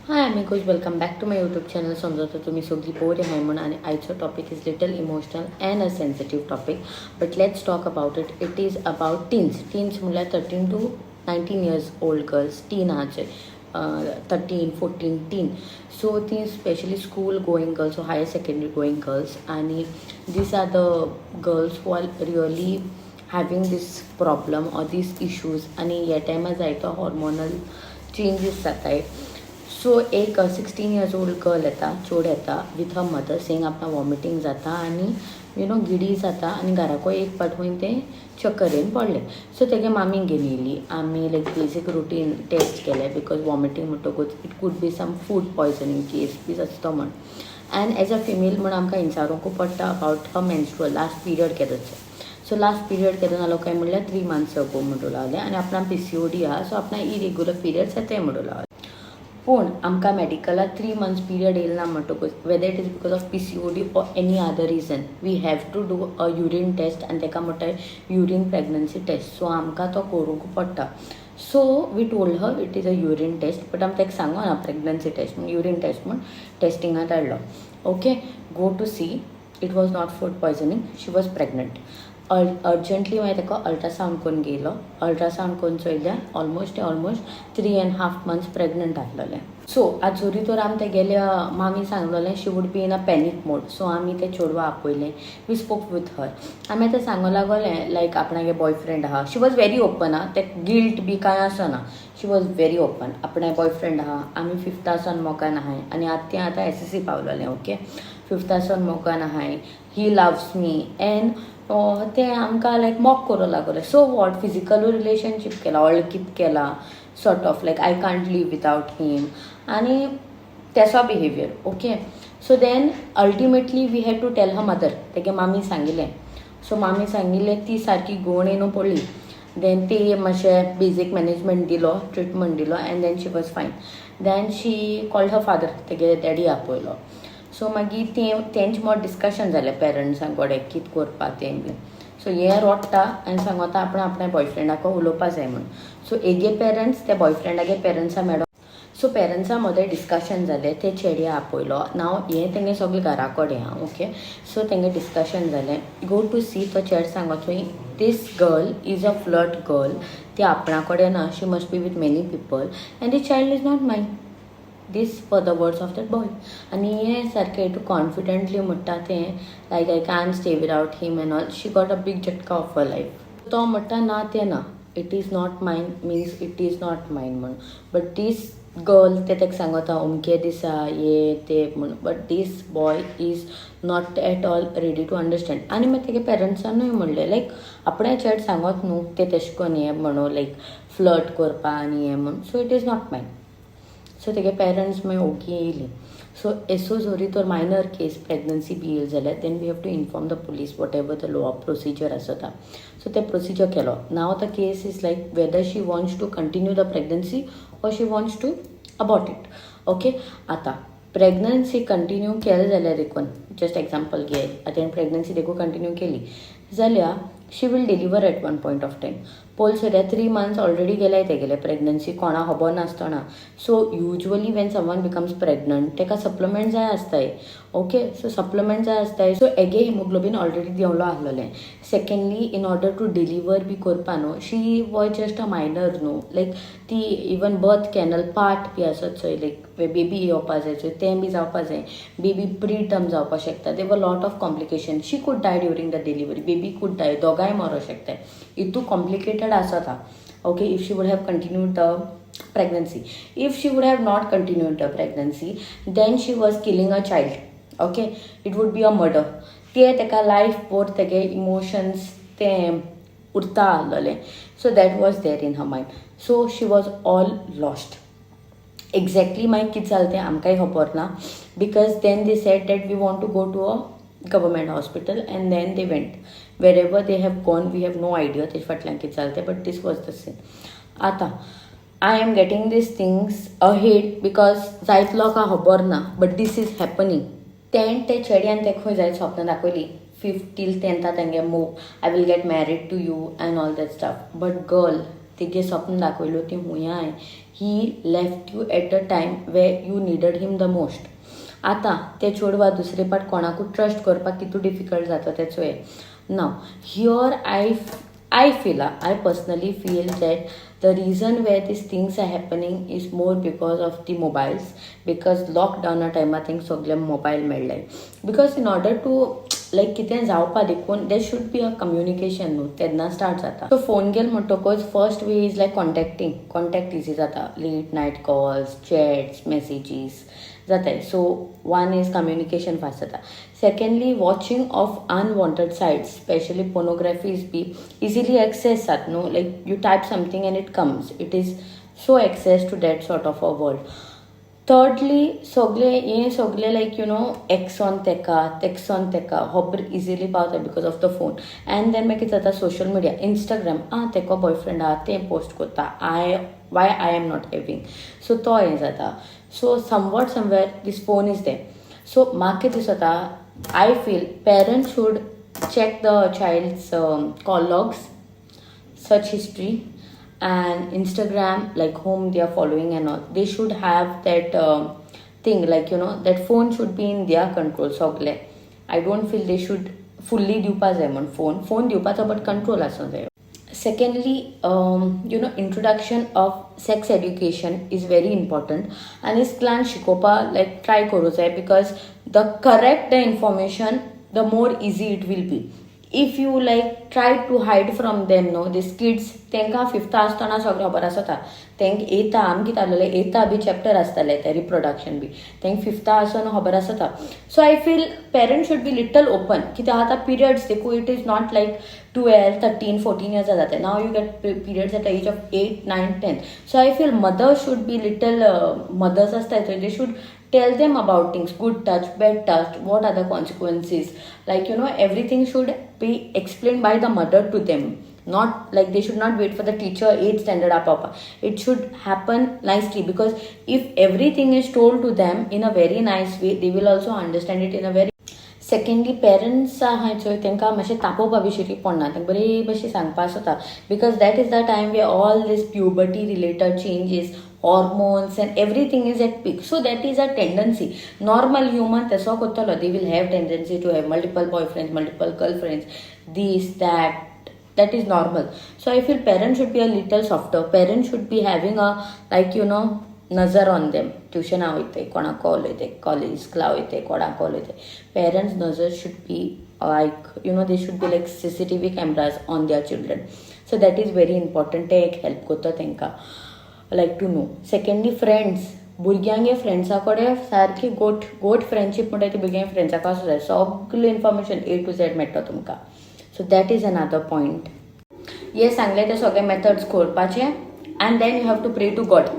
हाय अमिकोज, welcome back to my YouTube channel. समजतो तुम्ही सगळी बोर आहे म्हणून. आणि आयचो topic is little emotional and a sensitive topic, but let's talk about it. It is about teens म्हणल्यार 13 to 19 years old girls. Teen आहाचे 13, 14 टीन. सो ती specially school going girls, higher secondary going girls, आणि these are the girls who are really having this problem or this issues. आणि ह्या टायमार जायतो hormonal changes जाताय. सो एक 16 years ओल्ड गर्ल येता, चोड येता विथ हर मदर, सेंग आपणा वॉमिटींग जाता आनी गिडी जाता. आनी घराको एक पाट वयन तें चक्करेन पडलें. सो तेगे मामीक घेवन येयली. आमी लायक बेसीक रुटीन टेस्ट केले, बिकॉज वॉमिटींग म्हणटकूच it could be some food poisoning case बी आसता म्हण. एंड एज अ फिमेल म्हण आमकां विचारूंकू पडटा about her menstrual last period केदो जाय. सो लास्ट पिरियड केदो नालो काय म्हणल्यार 3 months अगो म्हणू लागलें. आनी आपणा PCOD आहा, सो आपणा इरेग्युलर पिरियड्स येताय म्हणू लागलें. पूण आमकां मेडिकलात 3 months पिरियड येयला म्हणटकूच, whether it is because of PCOD or any other reason, we have to do a urine test, आनी ताका म्हणटात युरीन प्रेग्नन्सी टेस्ट. सो आमकां तो करूंक पडटा. So we told her it is a urine test, but आमी ताका सांगो ना प्रेग्नन्सी टेस्ट म्हण, युरीन टेस्ट म्हण टेस्टिंगाक धाडलो. Okay, go to see, it was not food poisoning, she was pregnant. Urgently मागीर ताका अल्ट्रासावंड करून घेयलो. अल्ट्रासावंड करून चोयल्यार ऑलमोस्ट 3.5 months प्रेग्नंट आसलेलें. सो आजोरी तर आमी तेगेल्या मामी सांगलेलें she would be in a panic mode. So आमी तें चेडवां आपयलें. We spoke with her. आमी आतां सांगो लागलें लायक आपणागे बॉयफ्रेंड आहा. शी वॉज व्हेरी ओपन आहा, तें गिल्ट बी कांय आसना. She was very open. आपणें बॉयफ्रेंड आहा, आमी 5th मोगान आहाय, आनी आतां SSC पावलेलें. ओके, 5th मोगान आहाय. ही लव्स मी एंड तें आमकां लायक मॉक करूं लागलें. सो वॉट, फिजिकल रिलेशनशीप केला, अळकीत केला, sort of like I can't live without him, आनी तेसो behaviour. Okay, so then ultimately we had to tell her mother. तेगे मामी सांगिल्लें. सो मामी सांगिल्लें, ती सारकी घोण येवन पडली. देन ती मातशें बेजीक मॅनेजमेंट दिलो, ट्रिटमेंट दिलो, and then she was fine. Then she called her father, तेगे डॅडी आपयलो. सो मागीर तेंच मोड डिस्कशन जालें पेरंट्सां कडेन कितें करपा तें बी. सो हें रोडटा आनी सांगता आपणा बॉयफ्रेंडाको उलोवपा जाय म्हूण. सो एगे पेरंट्स त्या बॉयफ्रेंडागे पेरंट्सा मेळो. सो पेरंट्सा मदें डिस्कशन जालें, ते चेडे आपयलो. नाव हें तेंगे सगळें घरा कडेन आहा. ओके, सो तेंगे डिस्कशन जालें. गो टू सी, तो चेड सांगचो this girl is a flirt girl. ती आपणा कडेन ना, she must be with many people, and the child is not mine. This for the words of that boy. आनी हें सारकें टू कॉन्फिडंटली म्हणटा तें like I can stay without him and all. She got a big झटका of her life. तो म्हणटा ना तें ना, it is not mine means it is not mine म्हण. बट दीस गर्ल ते ताका सांगता अमके दिसा ये ते म्हण. But this boy is not at all ready to understand. आनी मागीर तेगे पेरंट्सानूय म्हणलें लायक आपणें चेड सांगत न्हू ते तेशें करून हें म्हणून लायक फ्लर्ट करपा आनी हें म्हूण. सो इट इज नॉट मायन. सो तेगे पेरंट्स मागीर ओगी येयली. सो एसो जोरी तर मायनर केस प्रेग्नन्सी बी येयली जाल्यार then we have to inform the police whatever the law procedure आसता. सो ते प्रोसिजर केलो. Now the case is like whether she wants to continue the pregnancy or she wants to abort it. Okay, आतां pregnancy continue केलें जाल्यार देखून just example घे, आतां प्रेग्नन्सी देखून कंटिन्यू केली जाल्यार she will deliver at one point of time. पळय सद्या 3 months ऑलरेडी गेल्याय तेगेले प्रेग्नन्सी, कोणा खबर नासतना. So usually when someone becomes pregnant तेका सप्लिमेंट जाय आसताय. ओके, सो सप्लिमेंट जाय आसताय. सो एगे हिमोग्लोबीन ऑलरेडी देंवलो आहलेलें. Secondly in order to deliver बी करपा न्हू, she was just a minor न्हू, लायक ती इवन बर्थ कॅनल पार्ट बी आसत चोय, लायक बेबी येवपा जाय चोय तें बी जावपा जाय. बेबी प्री टर्म जावपा शकता. They were lot of complication. She could die during the delivery, baby could die, दोगांय मरो शकताय. इतू कॉम्प्लिकेटेड आसता. Okay, if she would have continued the pregnancy. If she would have not continued the pregnancy, then she was killing a child. Okay, it would be a murder. ते तेका life भर तेगे emotions ते उरता आसलेले. So that was there in her mind. So she was all lost. Exactly मागीर कितें जालें तें आमकांय खबर ना, because then they said that we want to go to a government hospital, and then they went. Wherever they have gone, we have no idea तेज फाटल्यान कितें जालें तें, but this was the scene. आतां I am getting these things ahead because जायत लोकां खबर ना, but this is happening. ते चेड्यान ते खंय जायत स्वप्न दाखयली 5th till 10th तेंगे move, I will get married to you and all that stuff. But girl, तिगे स्वप्न दाखयलो ती हुंयाय he left you at a time way you needed him the most. आतां ते चेडवा दुसरे पाट कोणाकूच ट्रस्ट करपाक कितू डिफिकल्ट जाता तेचो हे. नाव here I feel, I personally feel that the reason where these things are happening is more because of the mobiles, because lockdown time I think सगळे mobile मेळ्ळे. Because in order to like कितें जावपा देखून there should be a communication न्हू तेन्ना start जाता. सो phone गेल म्हणटकूच first way is like contact easy जाता. Late night calls, chats, messages जाताय. So one is communication fast जाता. Secondly watching of unwanted sites, specially pornographies be easily access जात न्हू. Like you type something and it comes. It is so access to that sort of a world. Thirdly सगळे like एक्सॉन तेका खबर easily पावता because of the phone. And then मागीर कितें जाता सोशल मिडिया, इंस्टाग्राम, तेको बॉयफ्रेंड आहा तें पोस्ट करता, why I am not having. So तो हें जाता. So somewhere this phone is there. So म्हाका कितें दिसता, I feel parents should check the child's call logs, search history, and Instagram, like whom they are following and all. They should have that thing, like that phone should be in their control. Sogle, I don't feel they should fully diwpa जाय म्हण phone दिवपाचो but control आसूं जाय. Secondly, introduction of sex education is very important and इस्कलान शिकोवपा like try करूं जाय, because the correct the information, the more easy it will be. If you like try to hide from them, these kids, तेंकां 5th आसतना सगळें खबर आसता. तेंक येता, आमी कितें आसलेलें येता बी चॅप्टर आसताले ते रिप्रोडक्शन बी, तेंक 5th आसून खबर आसता. So I feel parents should be little open. कित्याक आतां पिरियड्स देखून it is not like 12, 13, 14 years जाता. Now you get periods at age of 8, 9, 10. So I feel mothers should be little, mothers आसता they should tell them about things, good touch, bad touch, what are the consequences. Like everything should be explained by the mother to them. Not like they should not wait for the teacher 8th standard up. It should happen nicely, because if everything is told to them in a very nice way, they will also understand it in a very. Secondly parents आहाय चोय तेंकां मातशें तापोवपा विशीं पडना, तेंकां बरे भशेन सांगपा आसता. Because that is the time we all these puberty related changes, hormones and everything is at peak. So that is a tendency. Normal human teso kottalo, they will have tendency to have multiple boyfriends, multiple girlfriends, this, that is normal. So I feel parents should be a little softer. Parents should be having a nazar on them. Tuition hoite, kona call hoite, college class hoite, kona call hoite. Parents nazar should be like they should be like CCTV cameras on their children. So that is very important. Take help kotta tenka like to know. Secondly, friends, भुरग्यांगे फ्रेंड्सा कडेन सारकी गोट friendship म्हणटा ती भुरग्यांगे फ्रेंड्साक आसूं जाय. सगळें information A to Z मेळटा तुमकां. So that is another point. हे सांगले ते सगळे मेथड्स करपाचे, and then you have to pray to God.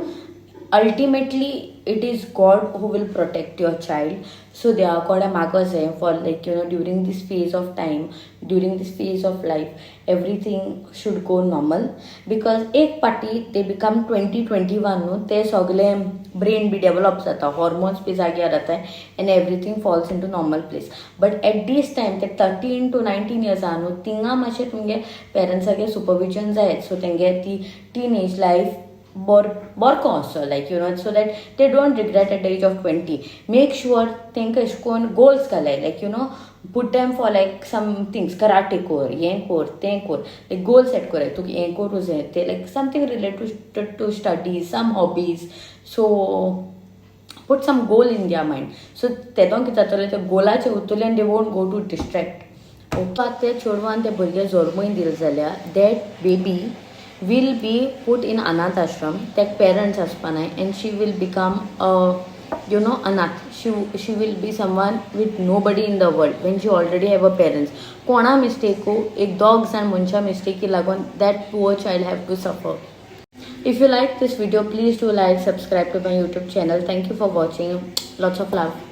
Ultimately, it is God who will protect your child. So they are called a magazine for during this phase of time, during this phase of life, everything should go normal. Because एक party they become 20-21 ते सगळे brain be develop जाता, hormones be जाग्यार जाता, and everything falls into normal place. But at this time ते 13 to 19 years तिंगा मातशें तुमगे पेरंट्सागे supervision जाय. So तेंगे ती teenage life बरको असो, so that they don't regret at the age of 20. Make sure तेंका इश्कोन goals घालाय, put them for like some things, karate core, हें कोर, तें कोर, like goal set कोराय, तुका हें करूं जाय ते, like something related to studies, some hobbies. So put some goal in their mind. So तेदोन कितें जातलें, ते गोलाचे उरतले and they won't go to distract. ते चेडवान ते भुरगे जल्मूय दिले जाल्यार that baby will be put in anath ashram, that parents aspanai, and she will become anath. She will be someone with nobody in the world when she already have a parents. Kona mistake ho, ek dogs and muncha mistake ki lagon, that poor child have to suffer. If you like this video, please do like, subscribe to my YouTube channel. Thank you for watching. Lots of love.